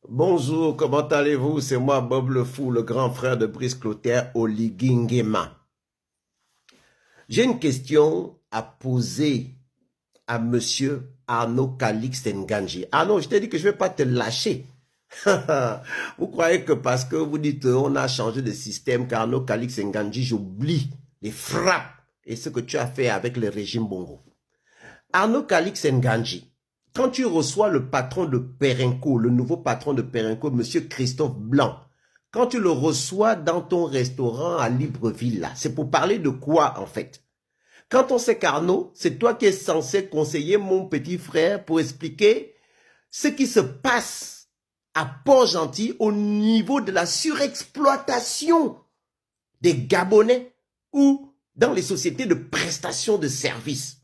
Bonjour, comment allez-vous? C'est moi, Bob le Fou, le grand frère de Brice Clotaire, Oligingema. J'ai une question à poser à monsieur Arnaud Calix Nganji. Arnaud, je t'ai dit que je ne vais pas te lâcher. Vous croyez que parce que vous dites on a changé de système, qu'Arnaud Calix Nganji, j'oublie les frappes et ce que tu as fait avec le régime Bongo. Arnaud Calix Nganji, quand tu reçois le patron de Perenco, le nouveau patron de Perenco, monsieur Christophe Blanc, quand tu le reçois dans ton restaurant à Libreville, là, c'est pour parler de quoi en fait? Quand on sait qu'Arnaud, c'est toi qui es censé conseiller mon petit frère pour expliquer ce qui se passe à Port-Gentil au niveau de la surexploitation des Gabonais ou dans les sociétés de prestation de services.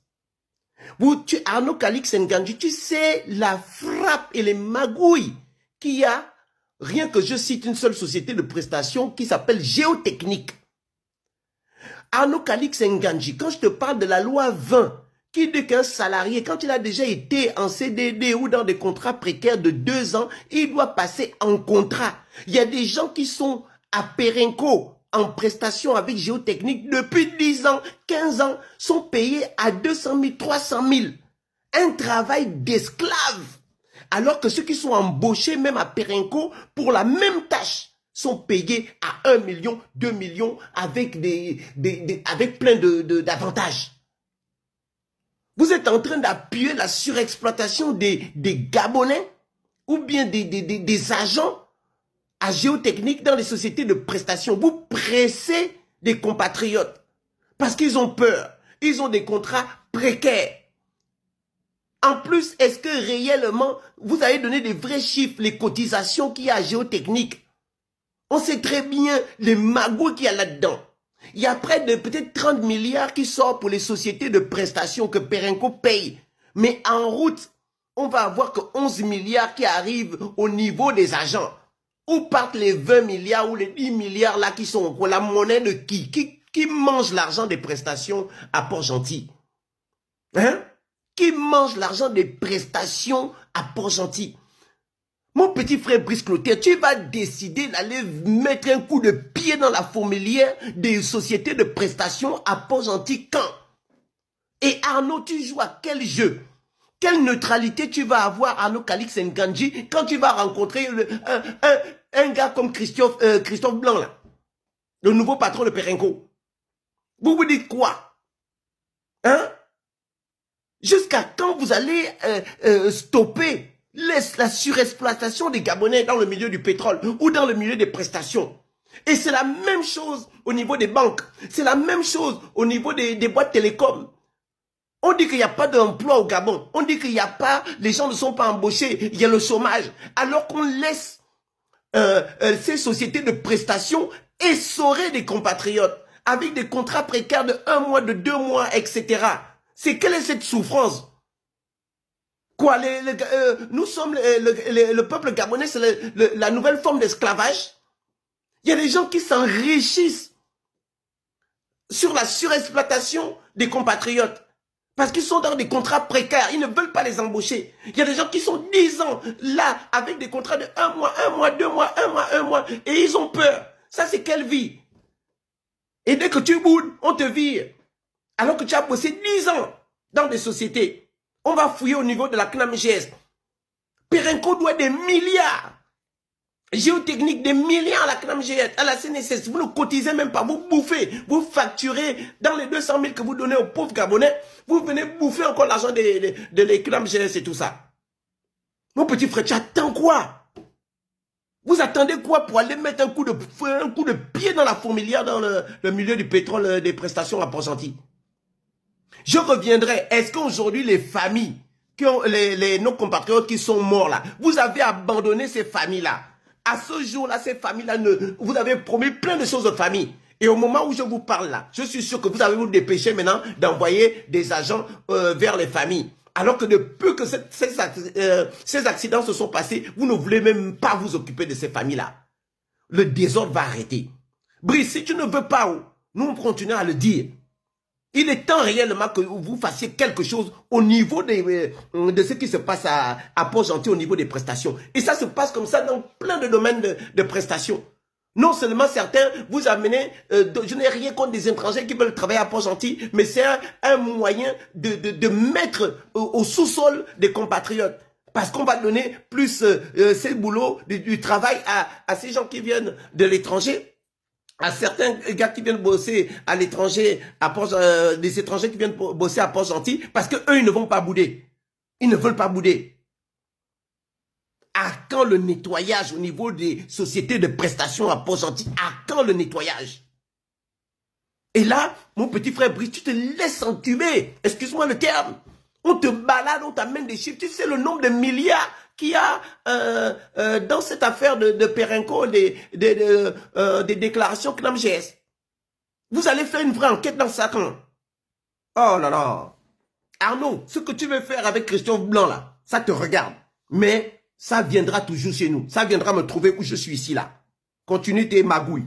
Arnaud Calix Nganji, tu sais la frappe et les magouilles qu'il y a, rien que je cite une seule société de prestation qui s'appelle Géotechnique. Arnaud Calix Nganji, quand je te parle de la loi 20, qui dit qu'un salarié, quand il a déjà été en CDD ou dans des contrats précaires de 2 ans, il doit passer en contrat. Il y a des gens qui sont à Perenco, en prestation avec Géotechnique depuis 10 ans, 15 ans, sont payés à 200 000, 300 000. Un travail d'esclave. Alors que ceux qui sont embauchés même à Perenco pour la même tâche sont payés à 1 million, 2 millions avec, avec plein d'avantages. Vous êtes en train d'appuyer la surexploitation des Gabonais ou bien des agents à Géotechnique dans les sociétés de prestation. Vous pressez des compatriotes parce qu'ils ont peur. Ils ont des contrats précaires. En plus, est-ce que réellement, vous avez donné des vrais chiffres, les cotisations qu'il y a à Géotechnique? On sait très bien les magouilles qu'il y a là-dedans. Il y a près de peut-être 30 milliards qui sortent pour les sociétés de prestations que Perenco paye. Mais en route, on va avoir que 11 milliards qui arrivent au niveau des agents. Où partent les 20 milliards ou les 10 milliards là qui sont pour la monnaie de qui mange l'argent des prestations à Port-Gentil? Hein? Qui mange l'argent des prestations à Port-Gentil? Mon petit frère Brice Clotaire, tu vas décider d'aller mettre un coup de pied dans la fourmilière des sociétés de prestations à Port-Gentil quand? Et Arnaud, tu joues à quel jeu? Quelle neutralité tu vas avoir, Arnaud Calix Nganji, quand tu vas rencontrer un gars comme Christophe Blanc, là, le nouveau patron de Perenco? Vous vous dites quoi? Hein? Jusqu'à quand vous allez stopper la surexploitation des Gabonais dans le milieu du pétrole ou dans le milieu des prestations? Et c'est la même chose au niveau des banques. C'est la même chose au niveau des boîtes télécoms. On dit qu'il n'y a pas d'emploi au Gabon. On dit qu'il n'y a pas, les gens ne sont pas embauchés. Il y a le chômage. Alors qu'on laisse ces sociétés de prestations essorer des compatriotes avec des contrats précaires de 1 mois, de 2 mois, etc. Quelle est cette souffrance? Quoi, nous sommes le peuple gabonais, c'est la nouvelle forme d'esclavage. Il y a des gens qui s'enrichissent sur la surexploitation des compatriotes. Parce qu'ils sont dans des contrats précaires, ils ne veulent pas les embaucher. Il y a des gens qui sont 10 ans là, avec des contrats de 1 mois, 2 mois, 1 mois, 1 mois, et ils ont peur. Ça, c'est quelle vie? Et dès que tu boudes, on te vire. Alors que tu as bossé 10 ans dans des sociétés. On va fouiller au niveau de la CNAMGS. Perenco doit des milliards. Géotechnique, des milliards à la CNAMGS, à la CNSS. Vous ne cotisez même pas, vous bouffez. Vous facturez dans les 200 000 que vous donnez aux pauvres Gabonais. Vous venez bouffer encore l'argent de les CNAMGS et tout ça. Mon petit frère, tu attends quoi? Vous attendez quoi pour aller mettre un coup de pied dans la fourmilière dans le milieu du pétrole des prestations à Port-Gentil? Je reviendrai. Est-ce qu'aujourd'hui, les familles, nos compatriotes qui sont morts là, vous avez abandonné ces familles-là? À ce jour-là, ces familles-là, vous avez promis plein de choses aux familles. Et au moment où je vous parle là, je suis sûr que vous allez vous dépêcher maintenant d'envoyer des agents vers les familles. Alors que depuis que ces accidents se sont passés, vous ne voulez même pas vous occuper de ces familles-là. Le désordre va arrêter. Brice, si tu ne veux pas, nous continuons à le dire. Il est temps réellement que vous fassiez quelque chose au niveau de ce qui se passe à Port-Gentil, au niveau des prestations. Et ça se passe comme ça dans plein de domaines de prestations. Non seulement certains vous amenez, je n'ai rien contre des étrangers qui veulent travailler à Port-Gentil, mais c'est un moyen de mettre au sous-sol des compatriotes. Parce qu'on va donner plus ces boulots, du travail à ces gens qui viennent de l'étranger. À certains gars qui viennent bosser à l'étranger, des étrangers qui viennent bosser à Port-Gentil, parce que eux ils ne vont pas bouder. Ils ne veulent pas bouder. À quand le nettoyage au niveau des sociétés de prestations à Port-Gentil? À quand le nettoyage? Et là, mon petit frère Brice, tu te laisses entuber. Excuse-moi le terme. On te balade, on t'amène des chiffres. Tu sais le nombre de milliards qu'il y a dans cette affaire de Perenco, des déclarations CNAMGS. Vous allez faire une vraie enquête dans ça quand? Oh là là. Arnaud, ce que tu veux faire avec Christian Blanc là, ça te regarde. Mais ça viendra toujours chez nous. Ça viendra me trouver où je suis ici là. Continue tes magouilles.